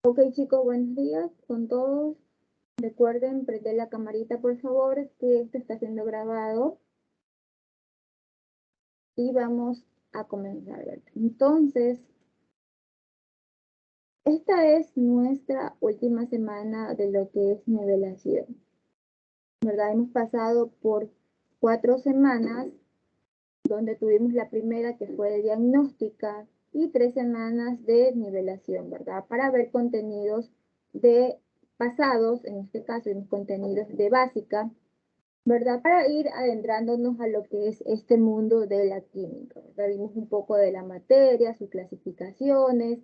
Ok, chicos, buenos días con todos. Recuerden prender la camarita, por favor, que esto está siendo grabado. Y vamos a comenzar. Entonces, esta es nuestra última semana de lo que es nivelación, ¿verdad? Hemos pasado por 4 semanas, donde tuvimos la primera que fue de diagnóstica y 3 semanas de nivelación, ¿verdad? Para ver contenidos de pasados, en este caso, contenidos de básica, ¿verdad? Para ir adentrándonos a lo que es este mundo de la química, ¿verdad? Vimos un poco de la materia, sus clasificaciones,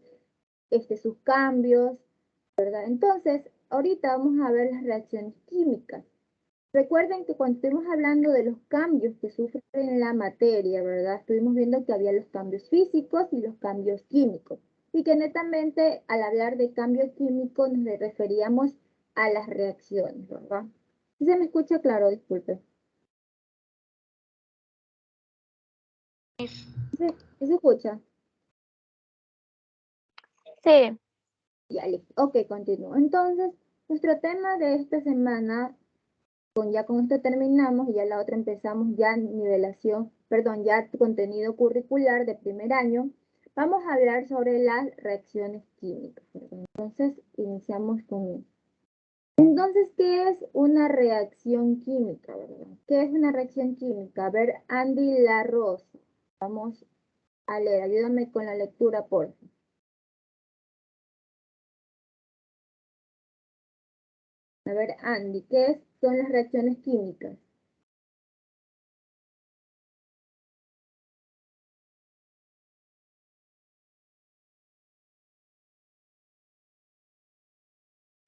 sus cambios, ¿verdad? Entonces, ahorita vamos a ver las reacciones químicas. Recuerden que cuando estuvimos hablando de los cambios que sufren la materia, ¿verdad? Estuvimos viendo que había los cambios físicos y los cambios químicos. Y que netamente al hablar de cambios químicos nos referíamos a las reacciones, ¿verdad? ¿Sí se me escucha claro? Disculpe. ¿Sí se escucha? Sí, Ya, listo. Ok, continúo. Entonces, nuestro tema de esta semana, ya con esto terminamos y ya la otra empezamos ya nivelación, perdón, ya contenido curricular de primer año. Vamos a hablar sobre las reacciones químicas, ¿verdad? Entonces, iniciamos con... Entonces, ¿qué es una reacción química, verdad? ¿Qué es una reacción química? A ver, Andy Larrosa. Vamos a leer, ayúdame con la lectura, por favor. A ver, Andy, ¿qué son las reacciones químicas?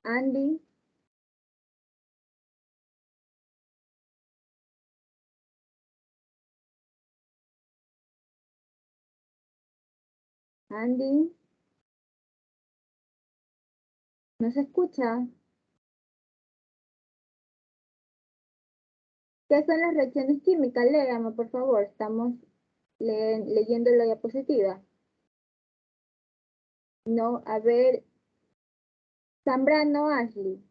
Andy, Andy, ¿no se escucha? ¿Qué son las reacciones químicas? Léame, por favor. Estamos leyendo la diapositiva. No, a ver, Zambrano Ashley.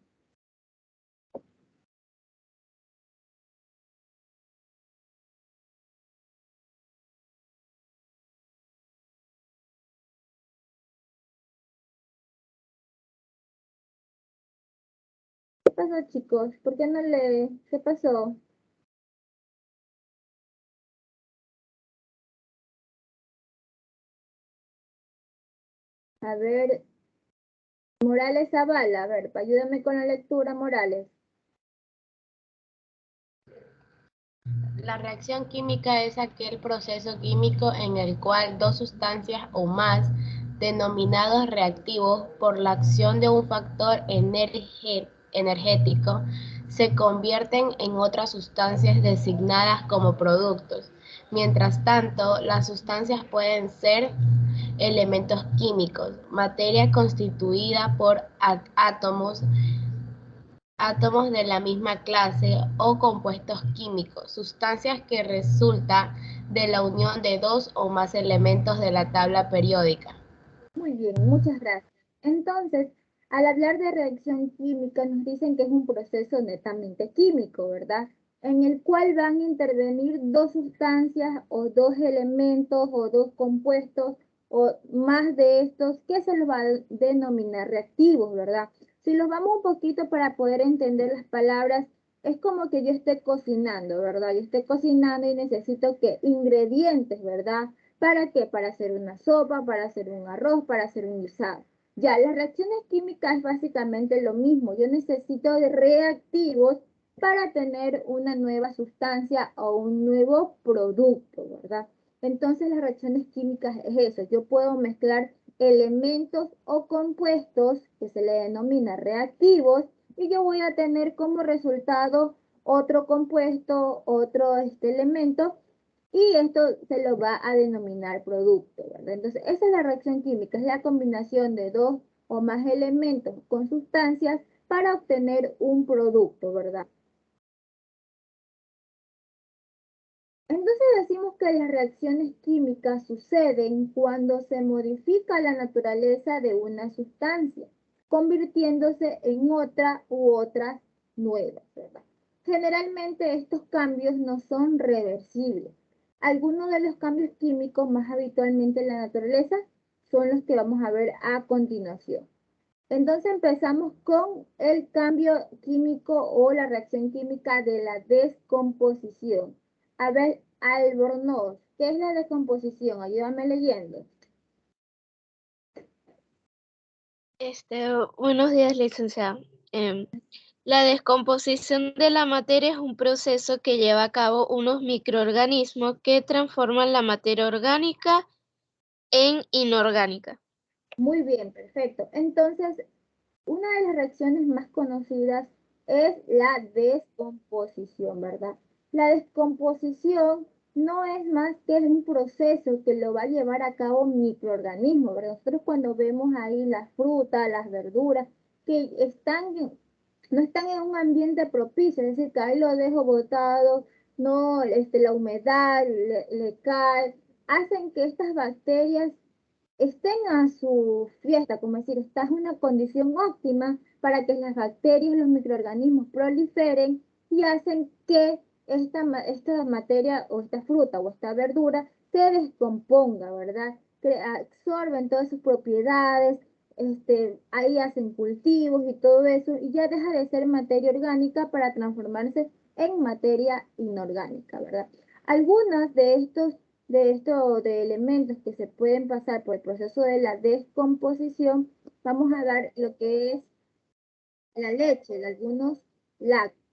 ¿Qué pasó, chicos? ¿Por qué no lee? ¿Qué pasó? A ver, Morales Zavala, a ver, ayúdame con la lectura, Morales. La reacción química es aquel proceso químico en el cual dos sustancias o más, denominados reactivos por la acción de un factor energético, se convierten en otras sustancias designadas como productos. Mientras tanto, las sustancias pueden ser elementos químicos, materia constituida por átomos de la misma clase o compuestos químicos, sustancias que resulta de la unión de dos o más elementos de la tabla periódica. Muy bien, muchas gracias. Entonces, al hablar de reacción química, nos dicen que es un proceso netamente químico, ¿verdad? En el cual van a intervenir dos sustancias o dos elementos o dos compuestos o más de estos que se los va a denominar reactivos, ¿verdad? Si los vamos un poquito para poder entender las palabras, es como que yo esté cocinando, ¿verdad? Yo esté cocinando y necesito que ingredientes, ¿verdad? ¿Para qué? Para hacer una sopa, para hacer un arroz, para hacer un guisado. Ya, las reacciones químicas es básicamente lo mismo. Yo necesito de reactivos para tener una nueva sustancia o un nuevo producto, ¿verdad? Entonces las reacciones químicas es eso. Yo puedo mezclar elementos o compuestos que se le denomina reactivos y yo voy a tener como resultado otro compuesto, otro elemento y esto se lo va a denominar producto, ¿verdad? Entonces, esa es la reacción química, es la combinación de dos o más elementos con sustancias para obtener un producto, ¿verdad? Entonces decimos que las reacciones químicas suceden cuando se modifica la naturaleza de una sustancia. convirtiéndose en otra u otras nuevas, ¿verdad? Generalmente estos cambios no son reversibles. Algunos de los cambios químicos más habitualmente en la naturaleza son los que vamos a ver a continuación. Entonces empezamos con el cambio químico o la reacción química de la descomposición. A ver, Albornoz, ¿qué es la descomposición? Ayúdame leyendo. Buenos días, licenciada. La descomposición de la materia es un proceso que lleva a cabo unos microorganismos que transforman la materia orgánica en inorgánica. Muy bien, perfecto. Entonces, una de las reacciones más conocidas es la descomposición, ¿verdad? La descomposición no es más que un proceso que lo va a llevar a cabo un microorganismo, ¿verdad? Nosotros cuando vemos ahí las frutas, las verduras, que no están en un ambiente propicio, es decir, que ahí lo dejo botado, no, la humedad le cae, hacen que estas bacterias estén a su fiesta, como decir, está en una condición óptima para que las bacterias, los microorganismos proliferen y hacen que esta materia o esta fruta o esta verdura se descomponga, ¿verdad? Que absorben todas sus propiedades, ahí hacen cultivos y todo eso, y ya deja de ser materia orgánica para transformarse en materia inorgánica, ¿verdad? Algunas de elementos que se pueden pasar por el proceso de la descomposición, vamos a dar lo que es la leche, de algunos lácteos.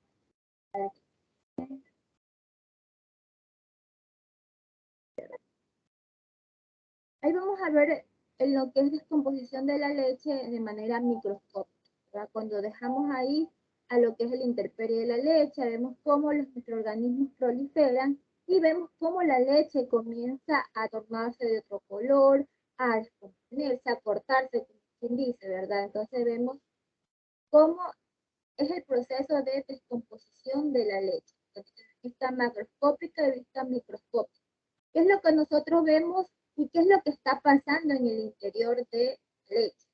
Ahí vamos a ver en lo que es descomposición de la leche de manera microscópica, ¿verdad? Cuando dejamos ahí a lo que es el intemperie de la leche, vemos cómo los microorganismos proliferan y vemos cómo la leche comienza a tornarse de otro color, a descomponerse, a cortarse, como quien dice, ¿verdad? Entonces vemos cómo es el proceso de descomposición de la leche, de vista macroscópica y de vista microscópica. ¿Qué es lo que nosotros vemos y qué es lo que está pasando en el interior de la leche?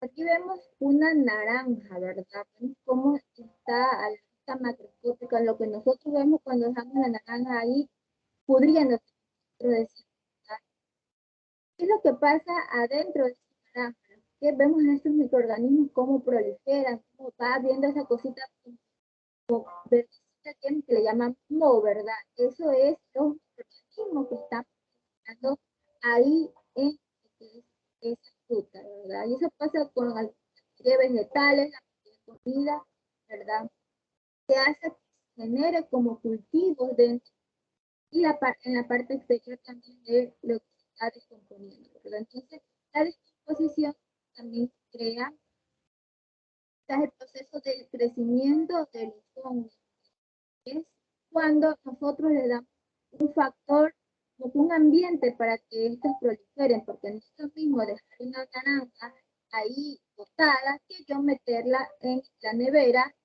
Aquí vemos una naranja, ¿verdad? Vemos cómo está a la vista macroscópica, lo que nosotros vemos cuando dejamos la naranja ahí pudriéndose. ¿Qué es lo que pasa adentro de esa naranja? Que vemos en estos microorganismos cómo proliferan, cómo va viendo esa cosita como verdecita que le llaman moho, ¿verdad? Eso es los microorganismos que están funcionando ahí en esa fruta, ¿verdad? Y eso pasa con la materia vegetales, la materia de comida, ¿verdad? Que hace que se genere como cultivos dentro y en la parte exterior también de lo que se está descomponiendo, ¿verdad? Entonces, la descomposición también crea, es el proceso del crecimiento de los hongos, es cuando nosotros le damos un factor, un ambiente para que estos proliferen, porque no es lo mismo dejar una naranja ahí botada que yo meterla en la nevera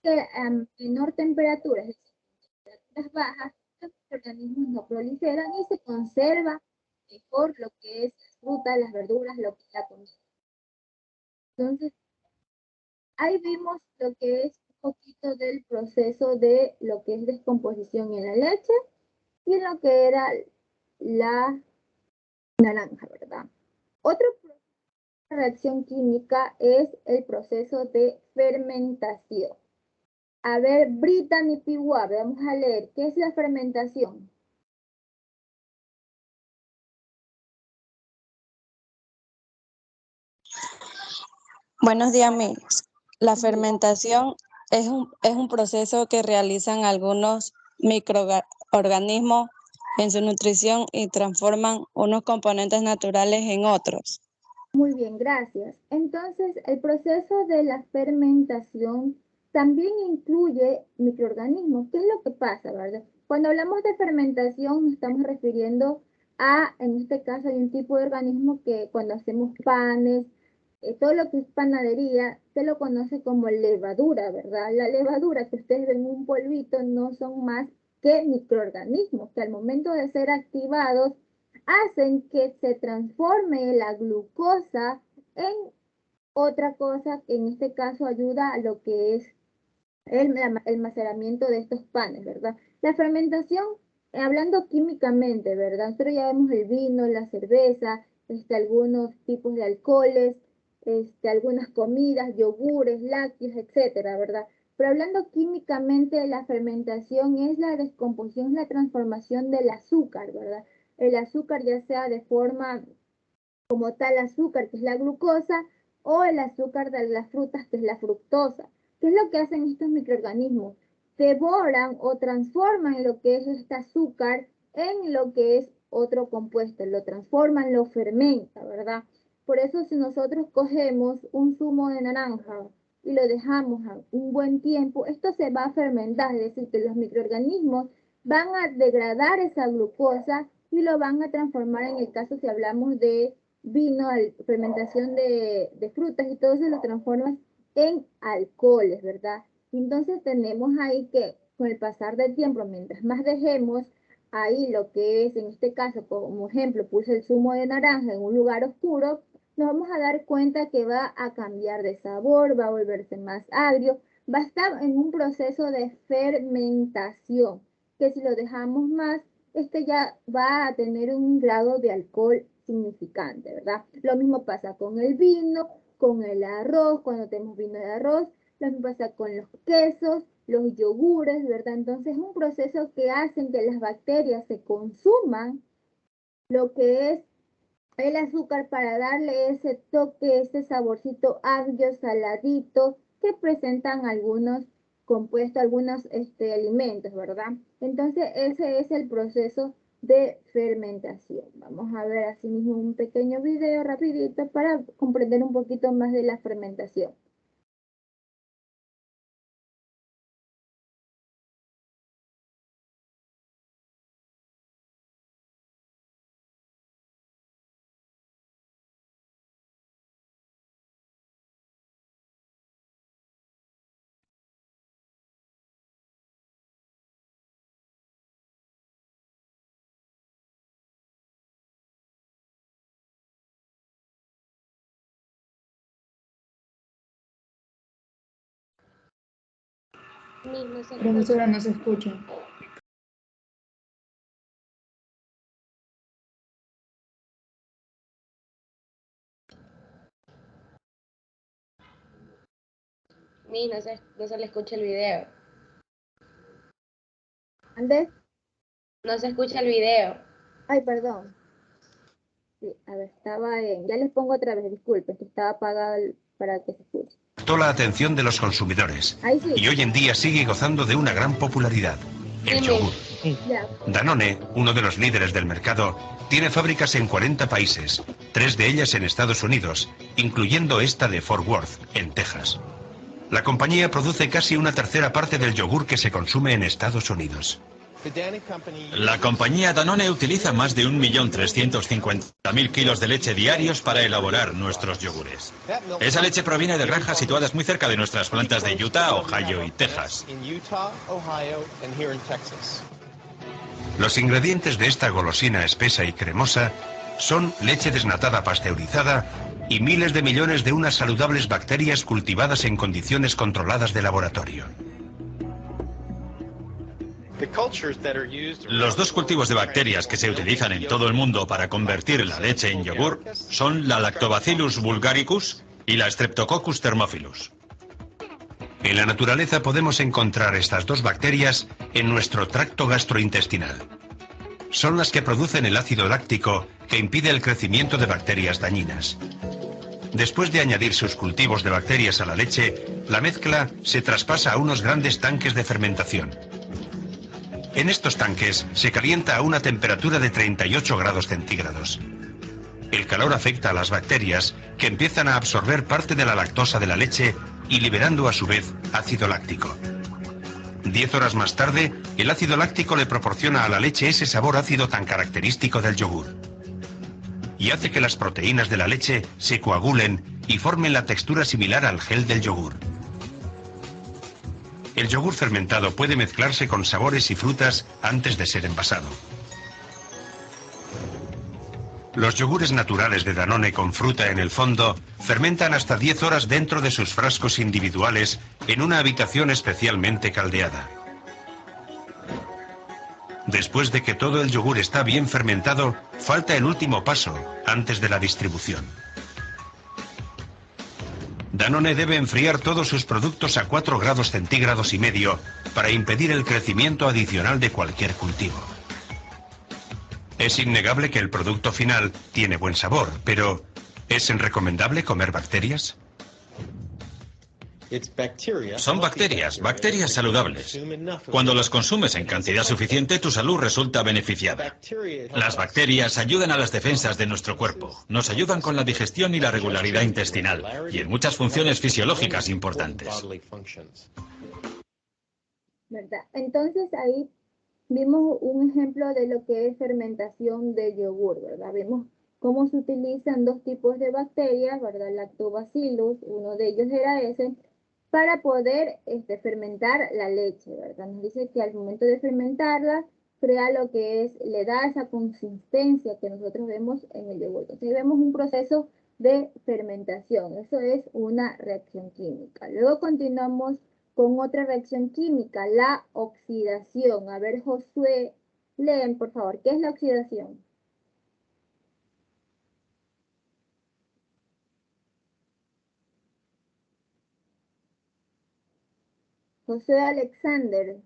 que a menor temperatura, es decir, temperaturas bajas, los organismos no proliferan y se conserva mejor lo que es la fruta, las verduras, lo que es la comida. Entonces, ahí vimos lo que es un poquito del proceso de lo que es descomposición en la leche y en lo que era la naranja, ¿verdad? Otra reacción química es el proceso de fermentación. A ver, Brittany Piwab, vamos a leer, ¿qué es la fermentación? Buenos días, Miss. La fermentación es un proceso que realizan algunos microorganismos en su nutrición y transforman unos componentes naturales en otros. Muy bien, gracias. Entonces, el proceso de la fermentación también incluye microorganismos. ¿Qué es lo que pasa, verdad? Cuando hablamos de fermentación nos estamos refiriendo a, en este caso, hay un tipo de organismo que cuando hacemos panes, todo lo que es panadería, se lo conoce como levadura, ¿verdad? La levadura que ustedes ven en un polvito no son más que microorganismos que al momento de ser activados hacen que se transforme la glucosa en otra cosa que en este caso ayuda a lo que es el maceramiento de estos panes, ¿verdad? La fermentación, hablando químicamente, ¿verdad? Nosotros ya vemos el vino, la cerveza, algunos tipos de alcoholes, algunas comidas, yogures, lácteos, etcétera, ¿verdad? Pero hablando químicamente, la fermentación es la descomposición, la transformación del azúcar, ¿verdad? El azúcar ya sea de forma como tal azúcar, que es la glucosa, o el azúcar de las frutas, que es la fructosa. ¿Qué es lo que hacen estos microorganismos? Devoran o transforman lo que es este azúcar en lo que es otro compuesto, lo transforman, lo fermenta, ¿verdad? Por eso si nosotros cogemos un zumo de naranja y lo dejamos a un buen tiempo, esto se va a fermentar, es decir, que los microorganismos van a degradar esa glucosa y lo van a transformar, en el caso si hablamos de vino, fermentación de frutas y todo eso lo transformas en alcoholes, ¿verdad? Entonces tenemos ahí que con el pasar del tiempo, mientras más dejemos ahí lo que es, en este caso, como ejemplo, puse el zumo de naranja en un lugar oscuro, nos vamos a dar cuenta que va a cambiar de sabor, va a volverse más agrio, va a estar en un proceso de fermentación, que si lo dejamos más, ya va a tener un grado de alcohol significante, ¿verdad? Lo mismo pasa con el vino, con el arroz, cuando tenemos vino de arroz, lo mismo pasa con los quesos, los yogures, ¿verdad? Entonces es un proceso que hace que las bacterias se consuman lo que es el azúcar para darle ese toque, ese saborcito agrio, saladito, que presentan algunos compuestos, algunos alimentos, ¿verdad? Entonces ese es el proceso de fermentación. Vamos a ver así mismo un pequeño video rapidito para comprender un poquito más de la fermentación. Profesora, no se escucha. No se le escucha el video. ¿Andrés? No se escucha el video. Ay, perdón. Sí, a ver, estaba en... Ya les pongo otra vez, disculpen, que estaba apagado para que se escuche. Captó la atención de los consumidores Ahí sí. y hoy en día sigue gozando de una gran popularidad, el yogur. Ya. Danone, uno de los líderes del mercado, tiene fábricas en 40 países, 3 de ellas en Estados Unidos, incluyendo esta de Fort Worth, en Texas. La compañía produce casi una tercera parte del yogur que se consume en Estados Unidos. La compañía Danone utiliza más de 1.350.000 kilos de leche diarios para elaborar nuestros yogures. Esa leche proviene de granjas situadas muy cerca de nuestras plantas de Utah, Ohio y Texas. Los ingredientes de esta golosina espesa y cremosa son leche desnatada pasteurizada y miles de millones de unas saludables bacterias cultivadas en condiciones controladas de laboratorio. Los dos cultivos de bacterias que se utilizan en todo el mundo para convertir la leche en yogur son la Lactobacillus bulgaricus y la Streptococcus thermophilus. En la naturaleza podemos encontrar estas dos bacterias en nuestro tracto gastrointestinal. Son las que producen el ácido láctico que impide el crecimiento de bacterias dañinas. Después de añadir sus cultivos de bacterias a la leche, la mezcla se traspasa a unos grandes tanques de fermentación. En estos tanques se calienta a una temperatura de 38 grados centígrados. El calor afecta a las bacterias, que empiezan a absorber parte de la lactosa de la leche y liberando a su vez ácido láctico. 10 horas más tarde, el ácido láctico le proporciona a la leche ese sabor ácido tan característico del yogur. Y hace que las proteínas de la leche se coagulen y formen la textura similar al gel del yogur. El yogur fermentado puede mezclarse con sabores y frutas antes de ser envasado. Los yogures naturales de Danone con fruta en el fondo fermentan hasta 10 horas dentro de sus frascos individuales en una habitación especialmente caldeada. Después de que todo el yogur está bien fermentado, falta el último paso antes de la distribución. Danone debe enfriar todos sus productos a 4 grados centígrados y medio para impedir el crecimiento adicional de cualquier cultivo. Es innegable que el producto final tiene buen sabor, pero ¿es recomendable comer bacterias? Son bacterias saludables. Cuando las consumes en cantidad suficiente, tu salud resulta beneficiada. Las bacterias ayudan a las defensas de nuestro cuerpo, nos ayudan con la digestión y la regularidad intestinal, y en muchas funciones fisiológicas importantes. ¿Verdad? Entonces ahí vimos un ejemplo de lo que es fermentación de yogur, ¿verdad? Vimos cómo se utilizan dos tipos de bacterias, ¿verdad? Lactobacillus, uno de ellos era ese, para poder fermentar la leche, ¿verdad? Nos dice que al momento de fermentarla, crea lo que es, le da esa consistencia que nosotros vemos en el yogur. Entonces vemos un proceso de fermentación, eso es una reacción química. Luego continuamos con otra reacción química, la oxidación. A ver, Josué, leen por favor, ¿qué es la oxidación? José Alexander,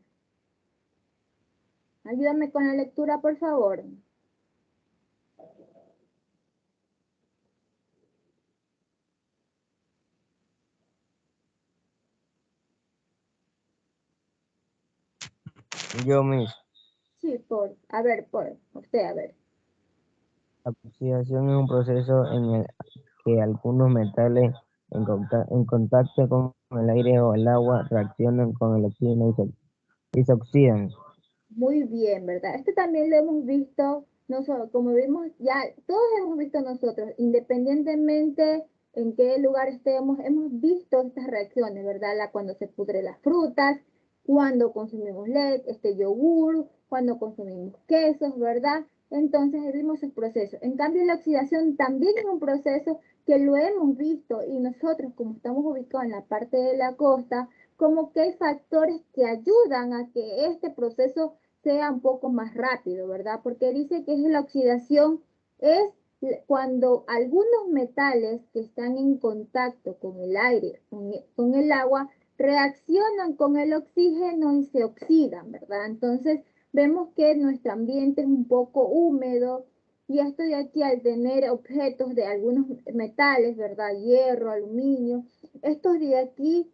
ayúdame con la lectura, por favor. Yo mismo. Sí, por usted, a ver. La oxidación es un proceso en el que algunos metales en contacto con el aire o el agua reaccionan con el oxígeno y se oxidan. Muy bien, ¿verdad? Este también lo hemos visto, nosotros, como vimos ya, todos hemos visto nosotros, independientemente en qué lugar estemos, hemos visto estas reacciones, ¿verdad? Cuando se pudre las frutas, cuando consumimos leche, yogur, cuando consumimos quesos, ¿verdad? Entonces vimos el proceso. En cambio, la oxidación también es un proceso que lo hemos visto y nosotros, como estamos ubicados en la parte de la costa, como que hay factores que ayudan a que este proceso sea un poco más rápido, ¿verdad? Porque dice que la oxidación es cuando algunos metales que están en contacto con el aire, con el agua, reaccionan con el oxígeno y se oxidan, ¿verdad? Entonces vemos que nuestro ambiente es un poco húmedo y esto de aquí al tener objetos de algunos metales, ¿verdad? Hierro, aluminio, estos de aquí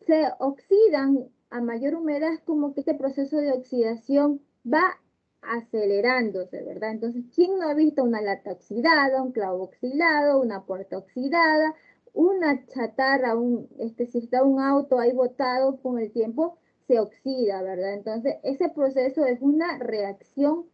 se oxidan a mayor humedad, es como que este proceso de oxidación va acelerándose, ¿verdad? Entonces, ¿quién no ha visto una lata oxidada, un clavo oxidado, una puerta oxidada, una chatarra, si está un auto ahí botado con el tiempo, se oxida, ¿verdad? Entonces, ese proceso es una reacción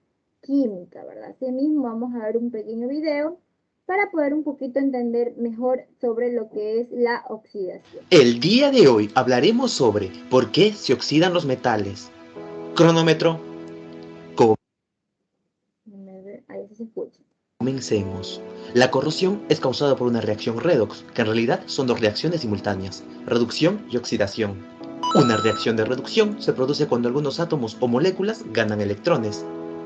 química, ¿verdad? Asimismo, vamos a ver un pequeño video para poder un poquito entender mejor sobre lo que es la oxidación. El día de hoy hablaremos sobre por qué se oxidan los metales. Cronómetro. Ahí se escucha. Comencemos. La corrosión es causada por una reacción redox, que en realidad son dos reacciones simultáneas, reducción y oxidación. Una reacción de reducción se produce cuando algunos átomos o moléculas ganan electrones.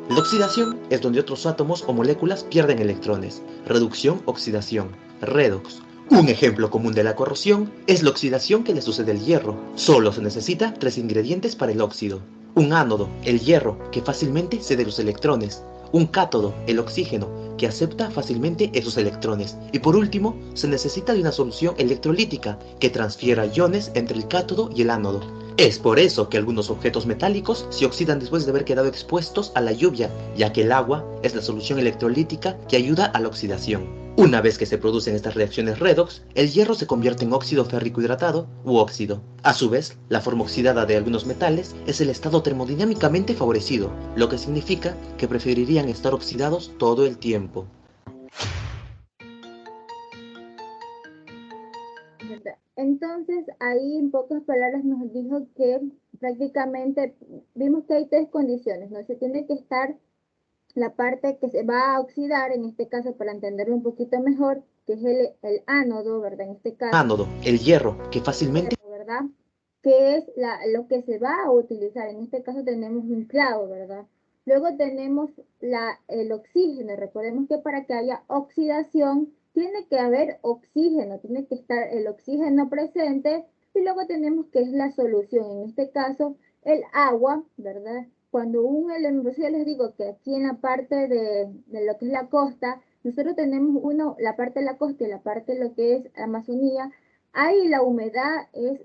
La oxidación es donde otros átomos o moléculas pierden electrones. Reducción, oxidación, redox. Un ejemplo común de la corrosión es la oxidación que le sucede al hierro. Solo se necesita 3 ingredientes para el óxido. Un ánodo, el hierro, que fácilmente cede los electrones. Un cátodo, el oxígeno, que acepta fácilmente esos electrones. Y por último, se necesita de una solución electrolítica que transfiera iones entre el cátodo y el ánodo. Es por eso que algunos objetos metálicos se oxidan después de haber quedado expuestos a la lluvia, ya que el agua es la solución electrolítica que ayuda a la oxidación. Una vez que se producen estas reacciones redox, el hierro se convierte en óxido férrico hidratado u óxido. A su vez, la forma oxidada de algunos metales es el estado termodinámicamente favorecido, lo que significa que preferirían estar oxidados todo el tiempo. Entonces, ahí en pocas palabras nos dijo que prácticamente vimos que hay tres condiciones, ¿no? Se tiene que estar la parte que se va a oxidar, en este caso para entenderlo un poquito mejor, que es el ánodo, ¿verdad? En este caso. Ánodo, el hierro, que fácilmente... ¿Verdad? Que es lo que se va a utilizar. En este caso tenemos un clavo, ¿verdad? Luego tenemos el oxígeno. Recordemos que para que haya oxidación tiene que haber oxígeno, tiene que estar el oxígeno presente. Y luego tenemos que es la solución, en este caso el agua, ¿verdad? Cuando yo les digo que aquí en la parte de lo que es la costa, nosotros tenemos la parte de la costa y la parte de lo que es Amazonía, ahí la humedad es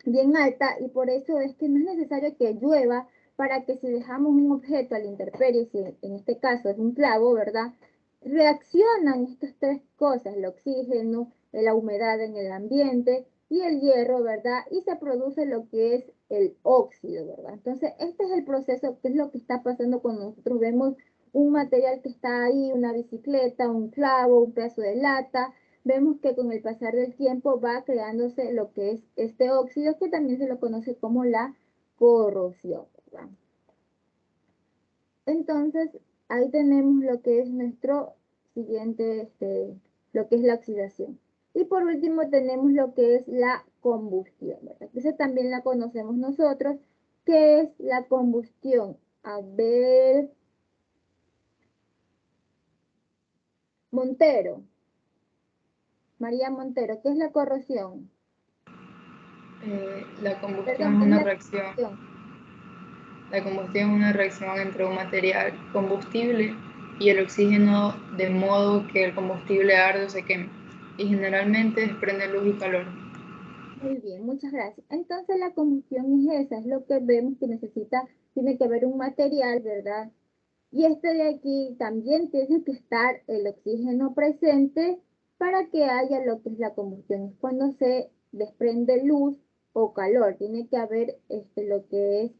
bien alta y por eso es que no es necesario que llueva para que si dejamos un objeto a la intemperie, si en este caso es un clavo, ¿verdad? Reaccionan estas tres cosas, el oxígeno, la humedad en el ambiente y el hierro, ¿verdad? Y se produce lo que es el óxido, ¿verdad? Entonces, este es el proceso, que es lo que está pasando cuando nosotros vemos un material que está ahí, una bicicleta, un clavo, un pedazo de lata. Vemos que con el pasar del tiempo va creándose lo que es este óxido, que también se lo conoce como la corrosión, ¿verdad? Entonces, ahí tenemos lo que es nuestro siguiente, lo que es la oxidación. Y por último tenemos lo que es la combustión, ¿verdad? Esa también la conocemos nosotros, que es la combustión. A ver, Montero. María Montero, ¿qué es la corrosión? La combustión Perdón, es ¿qué es una la reacción. combustión? La combustión es una reacción entre un material combustible y el oxígeno, de modo que el combustible arde o se queme, y generalmente desprende luz y calor. Muy bien, muchas gracias. Entonces la combustión es esa, es lo que vemos que tiene que haber un material, ¿verdad? Y este de aquí también tiene que estar el oxígeno presente para que haya lo que es la combustión. Es cuando se desprende luz o calor. Tiene que haber lo que es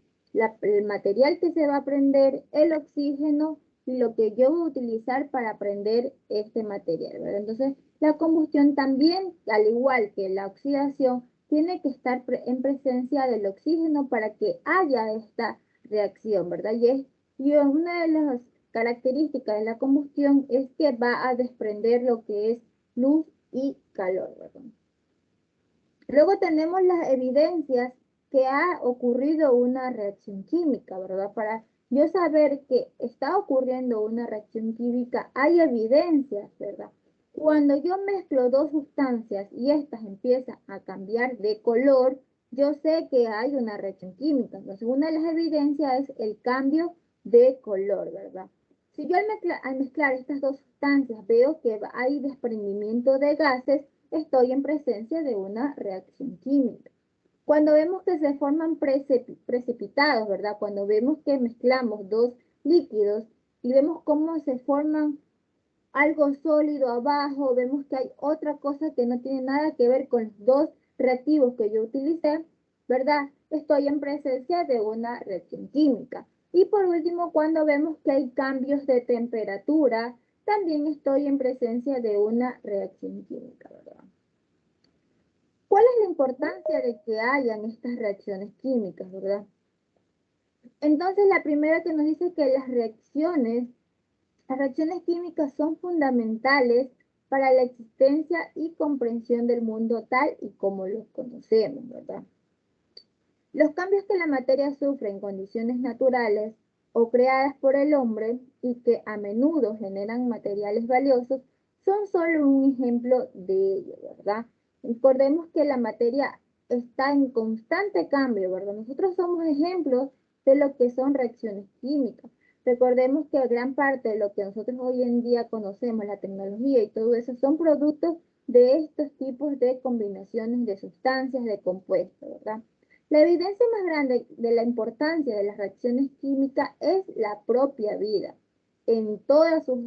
el material que se va a prender, el oxígeno y lo que yo voy a utilizar para prender este material, ¿verdad? Entonces, la combustión también, al igual que la oxidación, tiene que estar en presencia del oxígeno para que haya esta reacción, ¿verdad? Y una de las características de la combustión es que va a desprender lo que es luz y calor, ¿verdad? Luego tenemos las evidencias que ha ocurrido una reacción química, ¿verdad? Para yo saber que está ocurriendo una reacción química, hay evidencias, ¿verdad? Cuando yo mezclo dos sustancias y estas empiezan a cambiar de color, yo sé que hay una reacción química. Entonces, una de las evidencias es el cambio de color, ¿verdad? Si yo al mezclar estas dos sustancias veo que hay desprendimiento de gases, estoy en presencia de una reacción química. Cuando vemos que se forman precipitados, ¿verdad? Cuando vemos que mezclamos dos líquidos y vemos cómo se forman algo sólido abajo, vemos que hay otra cosa que no tiene nada que ver con los dos reactivos que yo utilicé, ¿verdad? Estoy en presencia de una reacción química. Y por último, cuando vemos que hay cambios de temperatura, también estoy en presencia de una reacción química, ¿verdad? ¿Cuál es la importancia de que hayan estas reacciones químicas, verdad? Entonces, la primera que nos dice que las reacciones químicas son fundamentales para la existencia y comprensión del mundo tal y como lo conocemos, ¿verdad? Los cambios que la materia sufre en condiciones naturales o creadas por el hombre y que a menudo generan materiales valiosos son solo un ejemplo de ello, ¿verdad? Recordemos que la materia está en constante cambio, ¿verdad? Nosotros somos ejemplos de lo que son reacciones químicas. Recordemos que gran parte de lo que nosotros hoy en día conocemos, la tecnología y todo eso, son productos de estos tipos de combinaciones de sustancias, de compuestos, ¿verdad? La evidencia más grande de la importancia de las reacciones químicas es la propia vida, en todas sus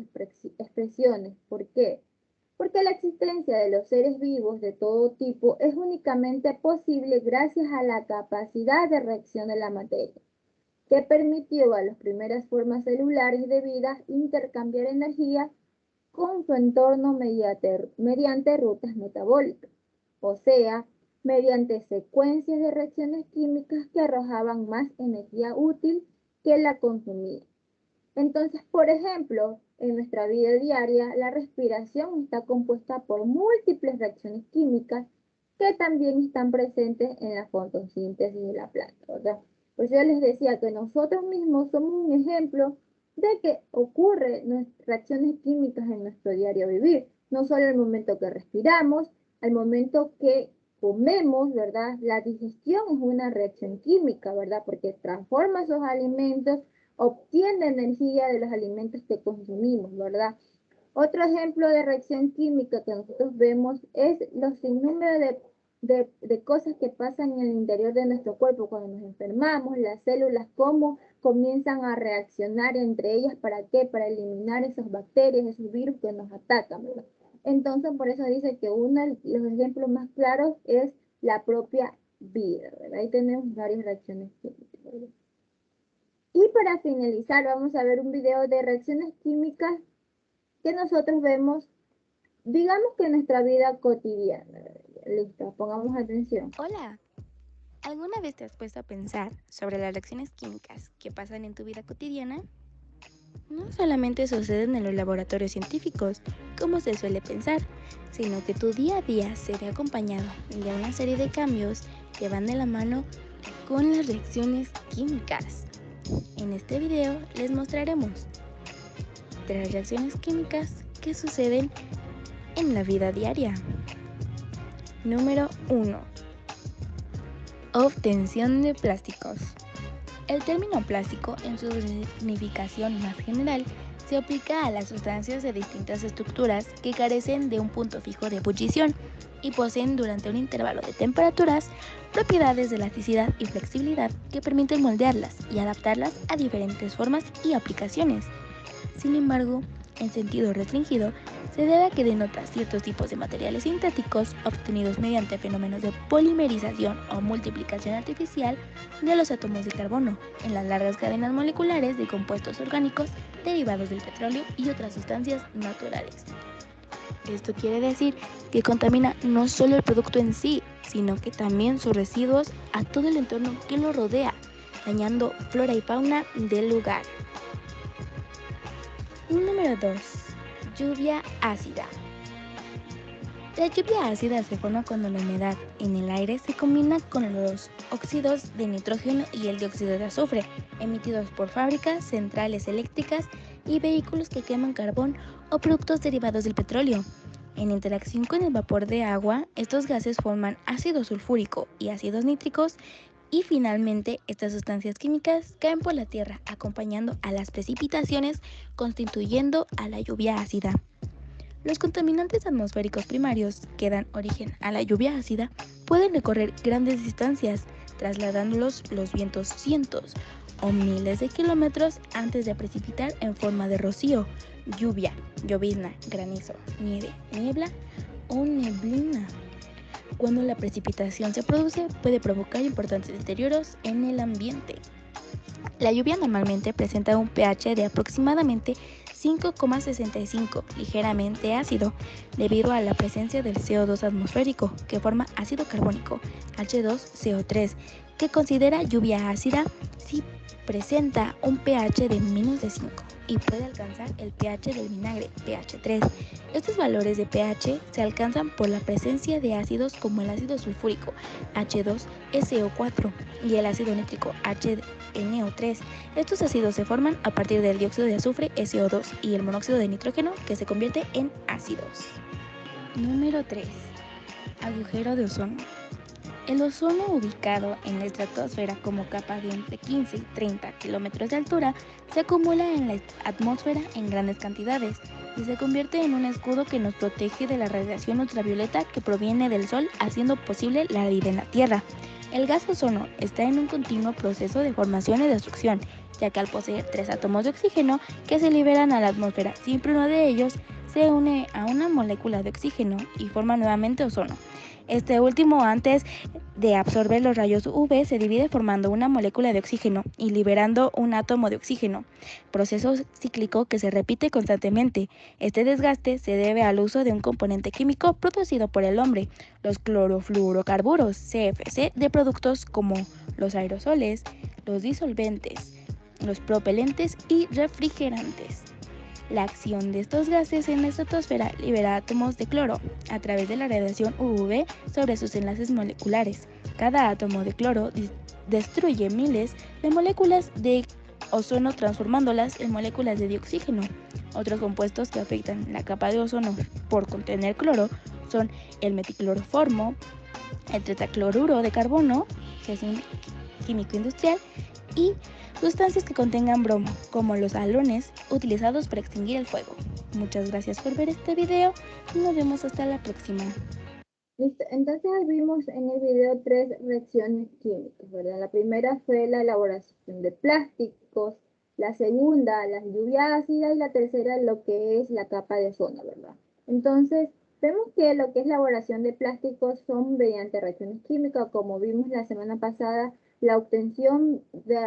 expresiones. ¿Por qué? porque la existencia de los seres vivos de todo tipo es únicamente posible gracias a la capacidad de reacción de la materia, que permitió a las primeras formas celulares de vida intercambiar energía con su entorno mediante rutas metabólicas, o sea, mediante secuencias de reacciones químicas que arrojaban más energía útil que la consumida. Entonces, por ejemplo, en nuestra vida diaria, la respiración está compuesta por múltiples reacciones químicas que también están presentes en la fotosíntesis de la planta, ¿verdad? Pues yo les decía que nosotros mismos somos un ejemplo de que ocurren reacciones químicas en nuestro diario vivir, no solo al momento que respiramos, al momento que comemos, ¿verdad? La digestión es una reacción química, ¿verdad? Porque transforma esos alimentos, obtiene energía de los alimentos que consumimos, ¿verdad? Otro ejemplo de reacción química que nosotros vemos es los sinnúmeros de cosas que pasan en el interior de nuestro cuerpo cuando nos enfermamos, las células, cómo comienzan a reaccionar entre ellas, ¿para qué? Para eliminar esas bacterias, esos virus que nos atacan, ¿verdad? Entonces, por eso dice que uno de los ejemplos más claros es la propia vida, ¿verdad? Ahí tenemos varias reacciones químicas, ¿verdad? Y para finalizar, vamos a ver un video de reacciones químicas que nosotros vemos, digamos que en nuestra vida cotidiana. Listo, pongamos atención. Hola, ¿alguna vez te has puesto a pensar sobre las reacciones químicas que pasan en tu vida cotidiana? No solamente suceden en los laboratorios científicos, como se suele pensar, sino que tu día a día se ve acompañado de una serie de cambios que van de la mano con las reacciones químicas. En este video les mostraremos 3 reacciones químicas que suceden en la vida diaria. Número 1. Obtención de plásticos. El término plástico, en su significación más general, se aplica a las sustancias de distintas estructuras que carecen de un punto fijo de ebullición y poseen durante un intervalo de temperaturas propiedades de elasticidad y flexibilidad que permiten moldearlas y adaptarlas a diferentes formas y aplicaciones. Sin embargo, en sentido restringido, se debe a que denota ciertos tipos de materiales sintéticos obtenidos mediante fenómenos de polimerización o multiplicación artificial de los átomos de carbono en las largas cadenas moleculares de compuestos orgánicos derivados del petróleo y otras sustancias naturales. Esto quiere decir que contamina no solo el producto en sí, sino que también sus residuos a todo el entorno que lo rodea, dañando flora y fauna del lugar. Número 2. Lluvia ácida. La lluvia ácida se forma cuando la humedad en el aire se combina con los óxidos de nitrógeno y el dióxido de azufre, emitidos por fábricas, centrales eléctricas y vehículos que queman carbón o productos derivados del petróleo. En interacción con el vapor de agua, estos gases forman ácido sulfúrico y ácidos nítricos, y finalmente estas sustancias químicas caen por la tierra acompañando a las precipitaciones, constituyendo a la lluvia ácida. Los contaminantes atmosféricos primarios que dan origen a la lluvia ácida pueden recorrer grandes distancias, trasladándolos los vientos cientos o miles de kilómetros antes de precipitar en forma de rocío, lluvia, llovizna, granizo, nieve, niebla o neblina. Cuando la precipitación se produce, puede provocar importantes deterioros en el ambiente. La lluvia normalmente presenta un pH de aproximadamente 5,65, ligeramente ácido, debido a la presencia del CO2 atmosférico, que forma ácido carbónico, H2CO3, que considera lluvia ácida si presenta un pH de menos de 5 y puede alcanzar el pH del vinagre, pH 3. Estos valores de pH se alcanzan por la presencia de ácidos como el ácido sulfúrico, H2SO4, y el ácido nítrico, HNO3. Estos ácidos se forman a partir del dióxido de azufre, SO2, y el monóxido de nitrógeno, que se convierte en ácidos. Número 3. Agujero de ozono. El ozono, ubicado en la estratosfera como capa de entre 15 y 30 kilómetros de altura, se acumula en la atmósfera en grandes cantidades y se convierte en un escudo que nos protege de la radiación ultravioleta que proviene del Sol, haciendo posible la vida en la Tierra. El gas ozono está en un continuo proceso de formación y destrucción, ya que al poseer 3 átomos de oxígeno que se liberan a la atmósfera, siempre uno de ellos se une a una molécula de oxígeno y forma nuevamente ozono. Este último, antes de absorber los rayos UV, se divide formando una molécula de oxígeno y liberando un átomo de oxígeno, proceso cíclico que se repite constantemente. Este desgaste se debe al uso de un componente químico producido por el hombre, los clorofluorocarburos, CFC, de productos como los aerosoles, los disolventes, los propelentes y refrigerantes. La acción de estos gases en la estratosfera libera átomos de cloro a través de la radiación UV sobre sus enlaces moleculares. Cada átomo de cloro destruye miles de moléculas de ozono transformándolas en moléculas de dioxígeno. Otros compuestos que afectan la capa de ozono por contener cloro son el metilcloroformo, el tetracloruro de carbono, que es un químico industrial, y sustancias que contengan bromo, como los halones utilizados para extinguir el fuego. Muchas gracias por ver este video y nos vemos hasta la próxima. Listo, entonces vimos en el video 3 reacciones químicas, ¿verdad? La primera fue la elaboración de plásticos, la segunda la lluvia ácida y la tercera lo que es la capa de ozono, ¿verdad? Entonces, vemos que lo que es la elaboración de plásticos son mediante reacciones químicas, como vimos la semana pasada. La obtención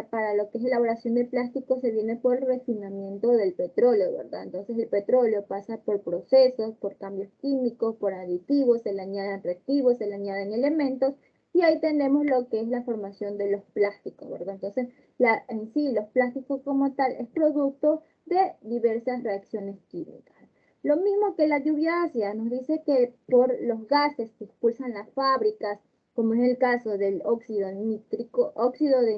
para lo que es elaboración de plástico se viene por el refinamiento del petróleo, ¿verdad? Entonces el petróleo pasa por procesos, por cambios químicos, por aditivos, se le añaden reactivos, se le añaden elementos y ahí tenemos lo que es la formación de los plásticos, ¿verdad? Entonces en sí los plásticos como tal es producto de diversas reacciones químicas. Lo mismo que la lluvia ácida nos dice que por los gases que expulsan las fábricas, como es el caso del óxido de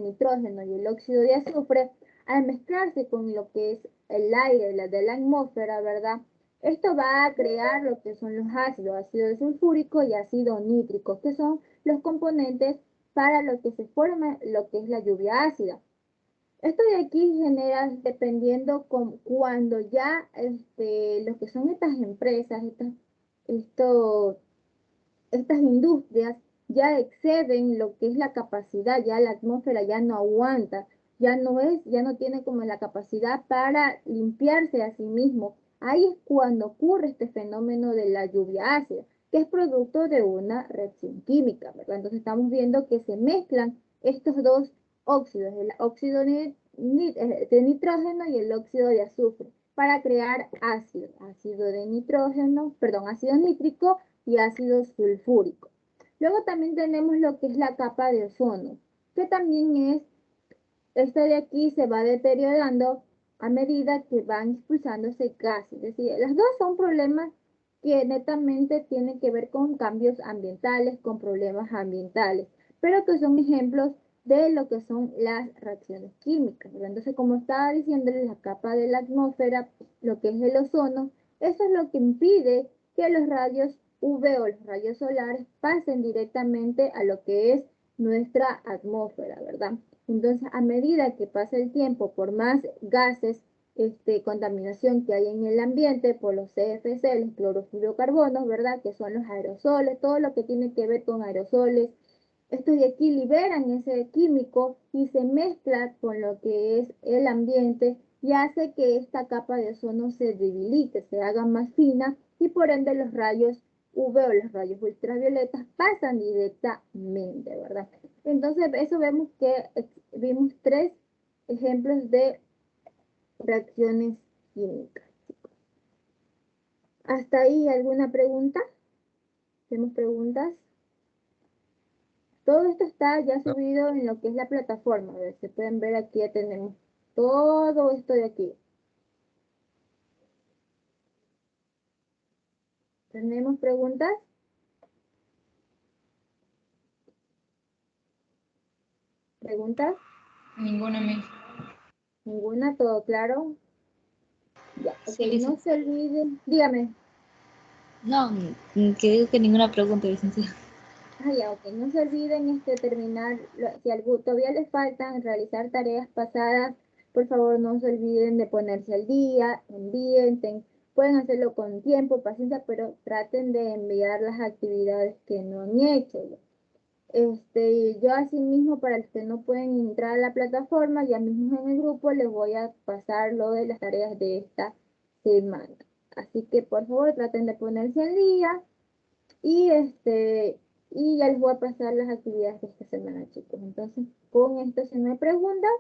nitrógeno y el óxido de azufre, al mezclarse con lo que es el aire de la atmósfera, ¿verdad? Esto va a crear lo que son los ácidos, ácido sulfúrico y ácido nítrico, que son los componentes para lo que se forma lo que es la lluvia ácida. Esto de aquí genera, dependiendo cuando ya lo que son estas empresas, estas industrias ya exceden lo que es la capacidad, ya la atmósfera ya no aguanta, ya no tiene como la capacidad para limpiarse a sí mismo. Ahí es cuando ocurre este fenómeno de la lluvia ácida, que es producto de una reacción química, ¿verdad? Entonces estamos viendo que se mezclan estos dos óxidos, el óxido de nitrógeno y el óxido de azufre, para crear ácido de nitrógeno, perdón, ácido nítrico y ácido sulfúrico. Luego también tenemos lo que es la capa de ozono, que también esta de aquí se va deteriorando a medida que van expulsándose gases. Es decir, las dos son problemas que netamente tienen que ver con cambios ambientales, con problemas ambientales, pero que son ejemplos de lo que son las reacciones químicas, ¿verdad? Entonces, como estaba diciéndoles, la capa de la atmósfera, lo que es el ozono, eso es lo que impide que los rayos UV o los rayos solares pasen directamente a lo que es nuestra atmósfera, ¿verdad? Entonces, a medida que pasa el tiempo, por más gases, contaminación que hay en el ambiente, por los CFC, los clorofluorocarbonos, ¿verdad? Que son los aerosoles, todo lo que tiene que ver con aerosoles, estos de aquí liberan ese químico y se mezcla con lo que es el ambiente y hace que esta capa de ozono se debilite, se haga más fina y por ende los rayos UV o los rayos ultravioletas pasan directamente, ¿verdad? Entonces, eso vemos que vimos 3 ejemplos de reacciones químicas. ¿Hasta ahí alguna pregunta? ¿Tenemos preguntas? Todo esto está ya subido en lo que es la plataforma. A ver, se pueden ver aquí, ya tenemos todo esto de aquí. ¿Tenemos preguntas? ¿Preguntas? Ninguna, Miss. ¿Ninguna? ¿Todo claro? Ya, ok, Sí, no se olviden. Dígame. no, que digo que ninguna pregunta, licenciada. Ah, ya, ok. No se olviden terminar, si todavía les faltan realizar tareas pasadas, por favor no se olviden de ponerse al día, envíen, pueden hacerlo con tiempo, paciencia, pero traten de enviar las actividades que no han hecho. Yo asimismo, para los que no pueden entrar a la plataforma, ya mismo en el grupo les voy a pasar lo de las tareas de esta semana. Así que por favor traten de ponerse al día y y ya les voy a pasar las actividades de esta semana, chicos. Entonces, con esto, si no hay preguntas,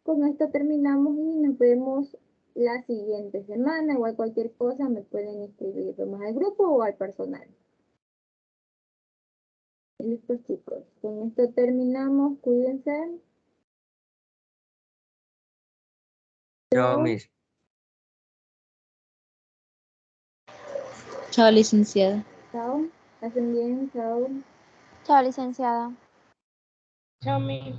con esto terminamos y nos vemos la siguiente semana. Igual cualquier cosa me pueden escribir más al grupo o al personal. Listo, chicos. Con esto terminamos. Cuídense. Chao, Miss. Chao, licenciada. Chao. Hacen bien. Chao. Chao, licenciada. Chao, mi.